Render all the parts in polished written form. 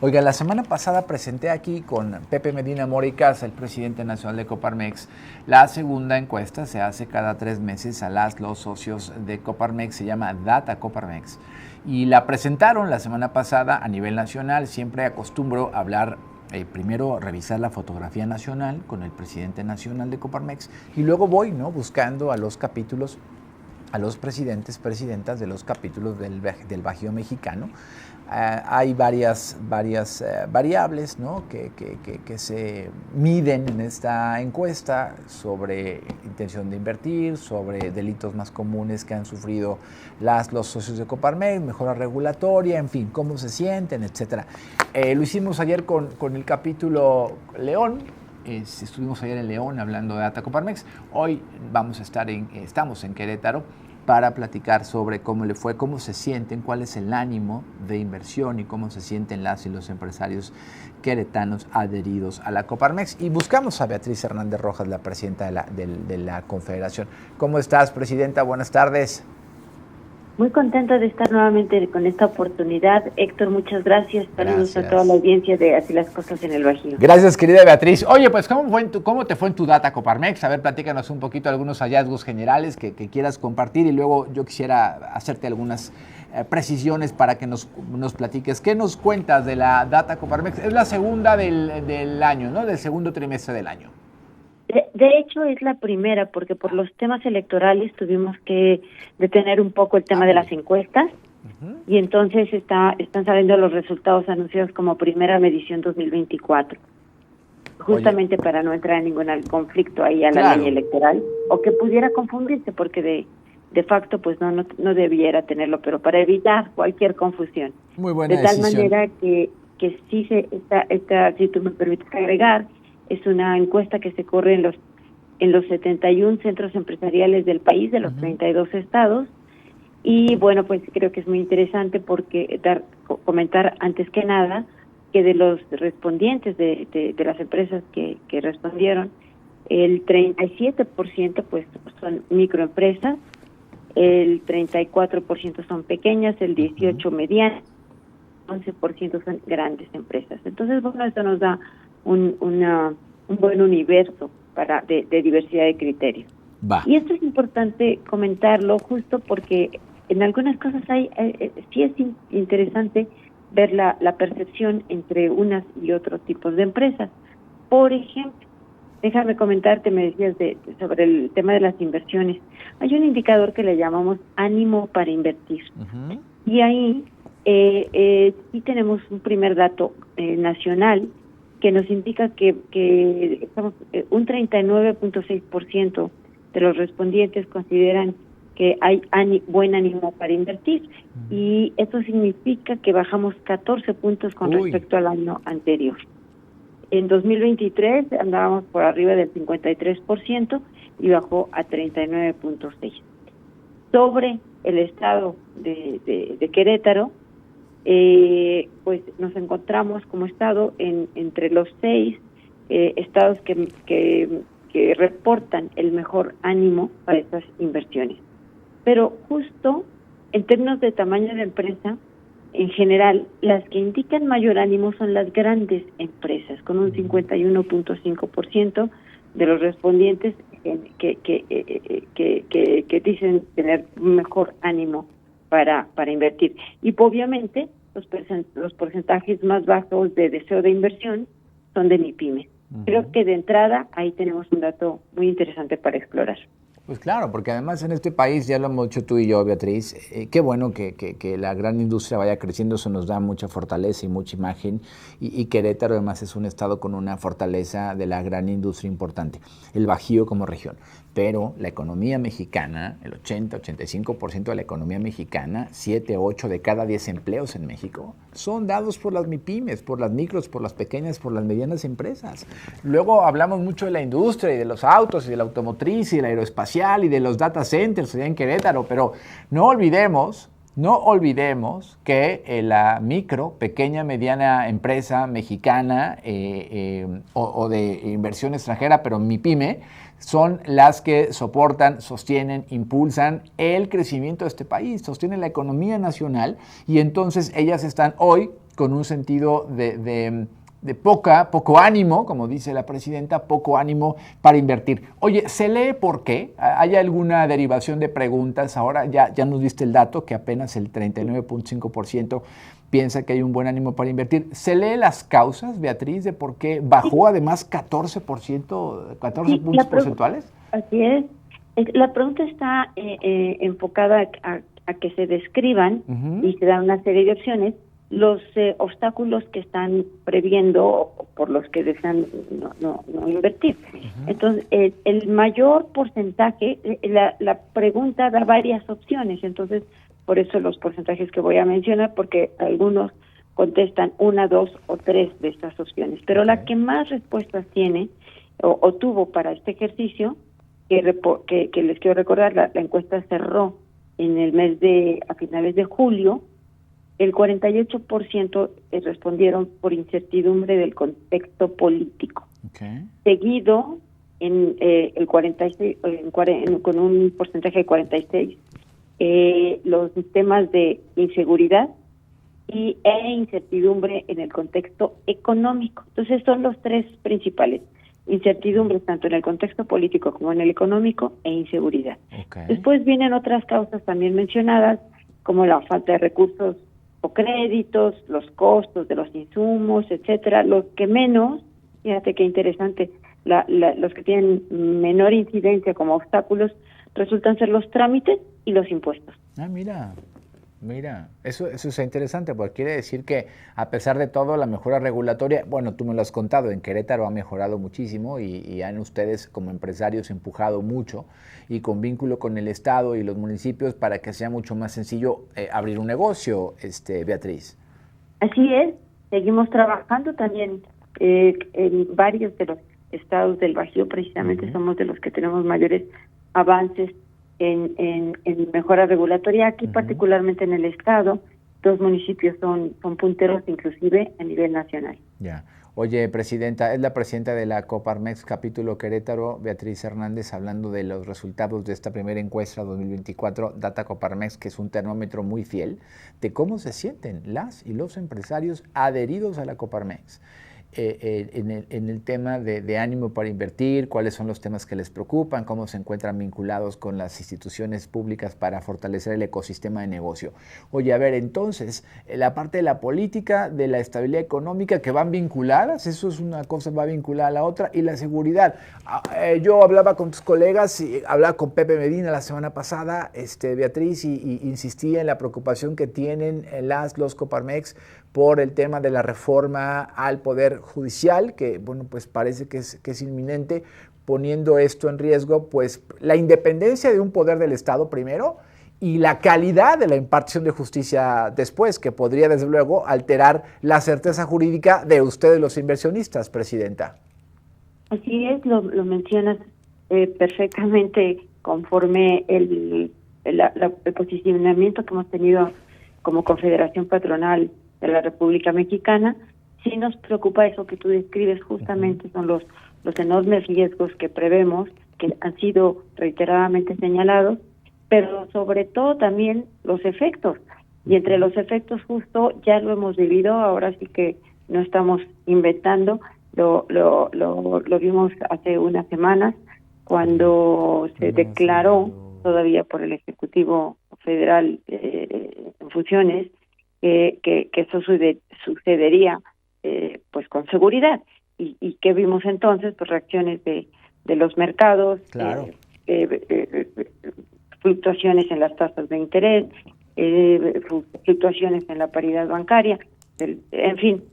Oiga, la semana pasada presenté aquí con Pepe Medina Mora y Casa, el presidente nacional de Coparmex, la segunda encuesta. Se hace cada 3 meses a los socios de Coparmex, se llama Data Coparmex. Y la presentaron la semana pasada a nivel nacional. Siempre acostumbro a hablar, primero revisar la fotografía nacional con el presidente nacional de Coparmex y luego voy, ¿no?, buscando a los capítulos, a los presidentes, presidentas de los capítulos del Bajío mexicano. Hay varias variables, ¿no?, que se miden en esta encuesta sobre intención de invertir, sobre delitos más comunes que han sufrido los socios de Coparmex, mejora regulatoria, en fin, cómo se sienten, etcétera. Lo hicimos ayer con el capítulo León. Estuvimos ayer en León hablando de Data Coparmex. Hoy estamos en Querétaro para platicar sobre cómo le fue, cómo se sienten, cuál es el ánimo de inversión y cómo se sienten las y los empresarios queretanos adheridos a la Coparmex. Y buscamos a Beatriz Hernández Rojas, la presidenta de la Confederación. ¿Cómo estás, presidenta? Buenas tardes. Muy contenta de estar nuevamente con esta oportunidad. Héctor, muchas gracias. Saludos a toda la audiencia de Así las Cosas en el Bajío. Gracias, querida Beatriz. Oye, pues, ¿cómo te fue en tu Data Coparmex? A ver, platícanos un poquito algunos hallazgos generales que quieras compartir y luego yo quisiera hacerte algunas precisiones para que nos platiques. ¿Qué nos cuentas de la Data Coparmex? Es la segunda del año, ¿no? Del segundo trimestre del año. De hecho, es la primera, porque por los temas electorales tuvimos que detener un poco el tema de las encuestas, y entonces están saliendo los resultados anunciados como primera medición 2024, justamente para no entrar en ningún conflicto ahí a la ley electoral, o que pudiera confundirse, porque de facto pues no debiera tenerlo, pero para evitar cualquier confusión. Muy buena de tal decisión. manera que sí si tú me permites agregar, es una encuesta que se corre en los 71 centros empresariales del país, de los 32 estados. Y bueno, pues creo que es muy interesante porque comentar antes que nada que de los respondientes de las empresas que respondieron, el 37% pues son microempresas, el 34% son pequeñas, el 18% medianas, 11% son grandes empresas. Entonces, bueno, esto nos da un buen universo de diversidad de criterios. Y esto es importante comentarlo justo porque en algunas cosas sí es interesante ver la percepción entre unas y otros tipos de empresas. Por ejemplo, déjame comentarte, me decías sobre el tema de las inversiones. Hay un indicador que le llamamos ánimo para invertir. Y ahí sí tenemos un primer dato nacional que nos indica que estamos, un 39.6% de los respondientes consideran que hay buen ánimo para invertir, y eso significa que bajamos 14 puntos con respecto al año anterior. En 2023 andábamos por arriba del 53% y bajó a 39.6%. Sobre el estado de Querétaro, pues nos encontramos como estado entre los 6 estados que reportan el mejor ánimo para estas inversiones. Pero justo en términos de tamaño de empresa, en general, las que indican mayor ánimo son las grandes empresas, con un 51.5% de los respondientes que dicen tener mejor ánimo para invertir. Y obviamente los porcentajes más bajos de deseo de inversión son de MIPYME. Creo que de entrada ahí tenemos un dato muy interesante para explorar. Pues claro, porque además en este país, ya lo hemos dicho tú y yo, Beatriz, qué bueno que la gran industria vaya creciendo, eso nos da mucha fortaleza y mucha imagen, y Querétaro además es un estado con una fortaleza de la gran industria importante, el Bajío como región. Pero la economía mexicana, el 80-85% de la economía mexicana, 7, 8 de cada 10 empleos en México, son dados por las MIPYMES, por las micros, por las pequeñas, por las medianas empresas. Luego hablamos mucho de la industria y de los autos y de la automotriz y de la aeroespacial y de los data centers allá en Querétaro, pero no olvidemos que la micro, pequeña, mediana empresa mexicana o de inversión extranjera, pero MIPYME, son las que soportan, sostienen, impulsan el crecimiento de este país, sostienen la economía nacional, y entonces ellas están hoy con un sentido de poco ánimo, como dice la presidenta, poco ánimo para invertir. Oye, ¿se lee por qué? ¿Hay alguna derivación de preguntas? Ahora ya nos diste el dato que apenas el 39.5% piensa que hay un buen ánimo para invertir. ¿Se lee las causas, Beatriz, de por qué bajó además 14 puntos porcentuales? Así es. La pregunta está enfocada a que se describan y se dan una serie de opciones los obstáculos que están previendo por los que desean no invertir. Entonces, el mayor porcentaje, la pregunta da varias opciones, entonces por eso los porcentajes que voy a mencionar, porque algunos contestan 1, 2 o 3 de estas opciones, pero la que más respuestas tiene o tuvo para este ejercicio, que les quiero recordar, la encuesta cerró en el a finales de julio. El 48% respondieron por incertidumbre del contexto político. Seguido en el 46, con un porcentaje de 46, los temas de inseguridad e incertidumbre en el contexto económico. Entonces son los tres principales: incertidumbre tanto en el contexto político como en el económico e inseguridad. Después vienen otras causas también mencionadas, como la falta de recursos o créditos, los costos de los insumos, etcétera. Los que menos, fíjate qué interesante, los que tienen menor incidencia como obstáculos resultan ser los trámites y los impuestos. Mira, eso es interesante, porque quiere decir que a pesar de todo la mejora regulatoria, bueno, tú me lo has contado, en Querétaro ha mejorado muchísimo y han ustedes como empresarios empujado mucho y con vínculo con el Estado y los municipios para que sea mucho más sencillo abrir un negocio, Beatriz. Así es, seguimos trabajando también en varios de los estados del Bajío, precisamente somos de los que tenemos mayores avances en mejora regulatoria. Aquí particularmente en el estado, 2 municipios son punteros inclusive a nivel nacional. Ya. Oye, presidenta, es la presidenta de la Coparmex capítulo Querétaro, Beatriz Hernández, hablando de los resultados de esta primera encuesta 2024, Data Coparmex, que es un termómetro muy fiel de cómo se sienten las y los empresarios adheridos a la Coparmex. En el tema de ánimo para invertir, cuáles son los temas que les preocupan, cómo se encuentran vinculados con las instituciones públicas para fortalecer el ecosistema de negocio. Oye, a ver, entonces, la parte de la política, de la estabilidad económica, que van vinculadas, eso es una cosa, va vinculada a la otra, y la seguridad. Yo hablaba con tus colegas, y hablaba con Pepe Medina la semana pasada, Beatriz, y insistía en la preocupación que tienen los Coparmex por el tema de la reforma al Poder Judicial, que bueno, pues parece que es inminente, poniendo esto en riesgo, pues la independencia de un poder del Estado primero y la calidad de la impartición de justicia después, que podría desde luego alterar la certeza jurídica de ustedes los inversionistas, presidenta. Así es, lo mencionas perfectamente conforme el posicionamiento que hemos tenido como Confederación Patronal de la República Mexicana. Sí nos preocupa eso que tú describes, justamente son los enormes riesgos que prevemos, que han sido reiteradamente señalados, pero sobre todo también los efectos. Y entre los efectos justo ya lo hemos vivido, ahora sí que no estamos inventando, lo vimos hace unas semanas cuando se declaró todavía por el Ejecutivo Federal en funciones que eso sucedería pues con seguridad. ¿Y qué vimos entonces? Pues reacciones de los mercados, claro. Fluctuaciones en las tasas de interés, fluctuaciones en la paridad bancaria, en fin,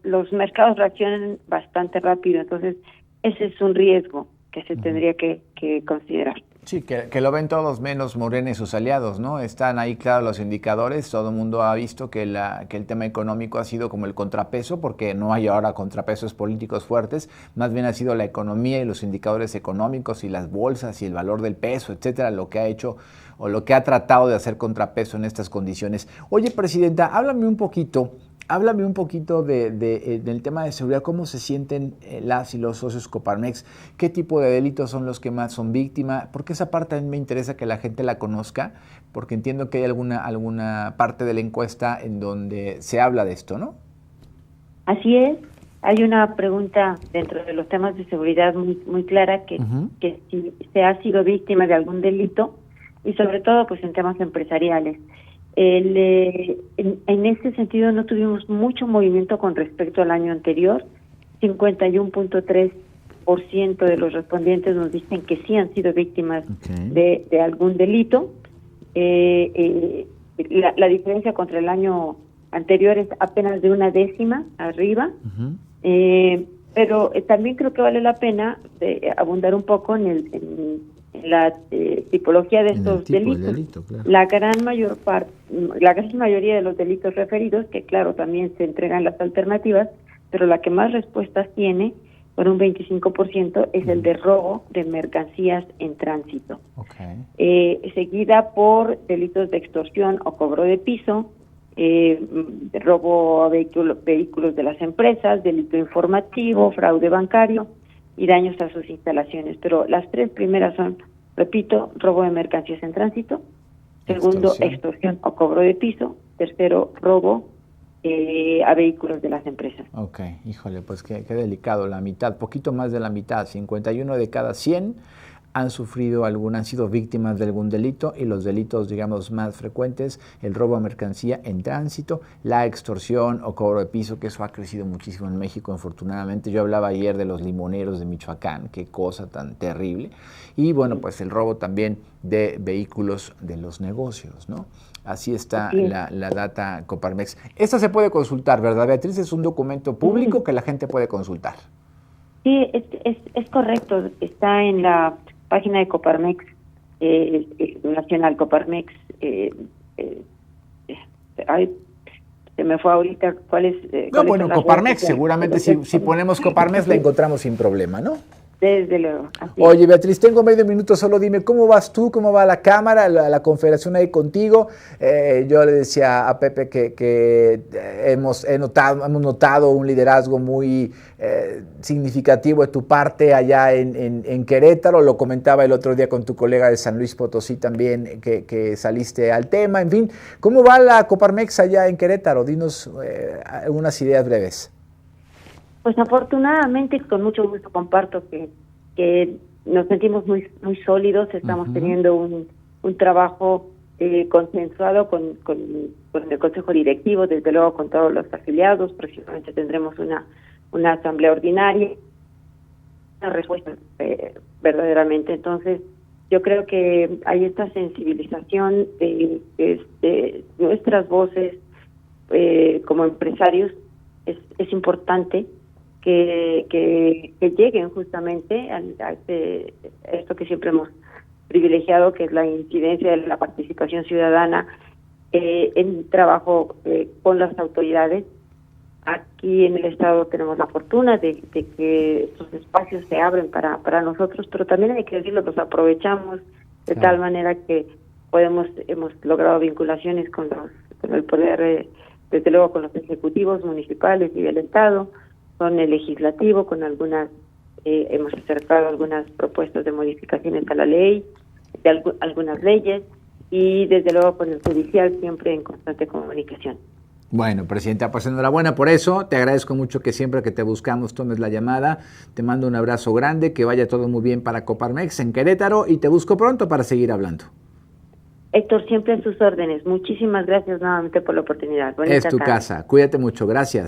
los mercados reaccionan bastante rápido, entonces ese es un riesgo que se tendría que considerar. Sí, que lo ven todos menos Morena y sus aliados, ¿no? Están ahí claros los indicadores, todo el mundo ha visto que el tema económico ha sido como el contrapeso, porque no hay ahora contrapesos políticos fuertes, más bien ha sido la economía y los indicadores económicos y las bolsas y el valor del peso, etcétera, lo que ha hecho o lo que ha tratado de hacer contrapeso en estas condiciones. Oye, presidenta, háblame un poquito Háblame un poquito del tema de seguridad, cómo se sienten las y los socios Coparmex, qué tipo de delitos son los que más son víctimas, porque esa parte a mí me interesa que la gente la conozca, porque entiendo que hay alguna parte de la encuesta en donde se habla de esto, ¿no? Así es. Hay una pregunta dentro de los temas de seguridad muy clara que si se ha sido víctima de algún delito y sobre todo pues en temas empresariales. En ese sentido no tuvimos mucho movimiento con respecto al año anterior. 51.3% de los respondientes nos dicen que sí han sido víctimas de algún delito. La diferencia contra el año anterior es apenas de 1/10 arriba. Pero también creo que vale la pena abundar un poco en la tipología de estos delitos. Delito, claro. La gran mayoría de los delitos referidos, que claro, también se entregan las alternativas, pero la que más respuestas tiene, por un 25%, es el de robo de mercancías en tránsito. Seguida por delitos de extorsión o cobro de piso, robo a vehículos de las empresas, delito informativo, fraude bancario y daños a sus instalaciones. Pero las tres primeras son, repito, robo de mercancías en tránsito, segundo, extorsión o cobro de piso, tercero, robo a vehículos de las empresas. Ok, híjole, pues qué delicado, la mitad, poquito más de la mitad, 51 de cada 100 han sido víctimas de algún delito, y los delitos, digamos, más frecuentes, el robo a mercancía en tránsito, la extorsión o cobro de piso, que eso ha crecido muchísimo en México, afortunadamente. Yo hablaba ayer de los limoneros de Michoacán, qué cosa tan terrible, y bueno, pues el robo también de vehículos de los negocios, ¿no? Así está la data Coparmex. Esta se puede consultar, ¿verdad, Beatriz? Es un documento público que la gente puede consultar. Sí, es correcto, está en la página de Coparmex, Nacional Coparmex. Se me fue ahorita cuál es. Bueno, Coparmex, seguramente si ponemos Coparmex la encontramos sin problema, ¿no? Desde luego. Oye, Beatriz, tengo medio minuto, solo dime, ¿cómo vas tú? ¿Cómo va la Cámara, la Confederación ahí contigo? Yo le decía a Pepe que hemos notado un liderazgo muy significativo de tu parte allá en Querétaro. Lo comentaba el otro día con tu colega de San Luis Potosí también, que saliste al tema. En fin, ¿cómo va la Coparmex allá en Querétaro? Dinos algunas ideas breves. Pues afortunadamente, con mucho gusto comparto que nos sentimos muy sólidos, estamos teniendo un trabajo consensuado con el Consejo Directivo, desde luego con todos los afiliados. Próximamente tendremos una asamblea ordinaria, una respuesta verdaderamente. Entonces, yo creo que hay esta sensibilización de nuestras voces como empresarios. Es importante que lleguen justamente a esto que siempre hemos privilegiado, que es la incidencia de la participación ciudadana en trabajo con las autoridades. Aquí en el Estado tenemos la fortuna de que estos espacios se abren para nosotros, pero también hay que decirlo, los aprovechamos de tal manera que hemos logrado vinculaciones con el poder, desde luego con los ejecutivos municipales y del Estado, con el legislativo, con hemos acercado algunas propuestas de modificaciones a la ley, de algunas leyes, y desde luego con el judicial, siempre en constante comunicación. Bueno, Presidenta, pues enhorabuena por eso. Te agradezco mucho que siempre que te buscamos tomes la llamada. Te mando un abrazo grande, que vaya todo muy bien para Coparmex en Querétaro, y te busco pronto para seguir hablando. Héctor, siempre a sus órdenes. Muchísimas gracias nuevamente por la oportunidad. Es tu casa. Cuídate mucho. Gracias.